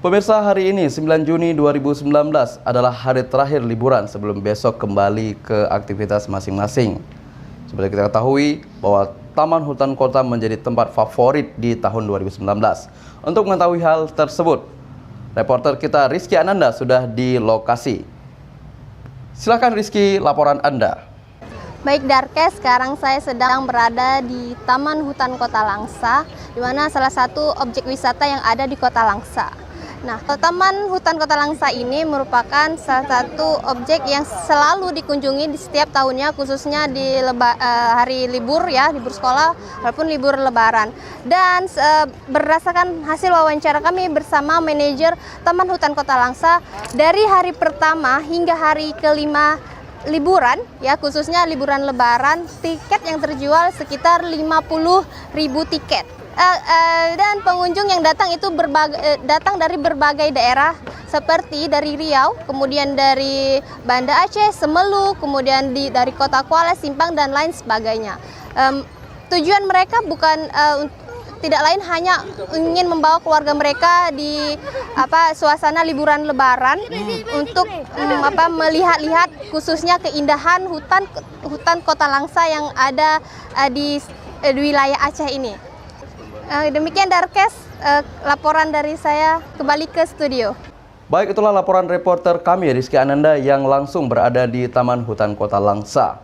Pemirsa, hari ini 9 Juni 2019 adalah hari terakhir liburan sebelum besok kembali ke aktivitas masing-masing. Seperti kita ketahui bahwa Taman Hutan Kota menjadi tempat favorit di tahun 2019. Untuk mengetahui hal tersebut, reporter kita Rizky Ananda sudah di lokasi. Silakan Rizky, laporan Anda. Baik Darkes, sekarang saya sedang berada di Taman Hutan Kota Langsa, di mana salah satu objek wisata yang ada di Kota Langsa. Nah, Taman Hutan Kota Langsa ini merupakan salah satu objek yang selalu dikunjungi di setiap tahunnya, khususnya di hari libur ya, libur sekolah walaupun libur lebaran. Dan berdasarkan hasil wawancara kami bersama manajer Taman Hutan Kota Langsa, dari hari pertama hingga hari kelima liburan ya, khususnya liburan lebaran, tiket yang terjual sekitar 50.000 tiket. Dan pengunjung yang datang itu datang dari berbagai daerah seperti dari Riau, kemudian dari Banda Aceh, Semelu, kemudian dari Kota Kuala, Simpang dan lain sebagainya. Tujuan mereka bukan tidak lain hanya ingin membawa keluarga mereka di suasana liburan lebaran untuk melihat-lihat khususnya keindahan hutan Kota Langsa yang ada di wilayah Aceh ini. Demikian Darkes, laporan dari saya, kembali ke studio. Baik, itulah laporan reporter kami Rizky Ananda yang langsung berada di Taman Hutan Kota Langsa.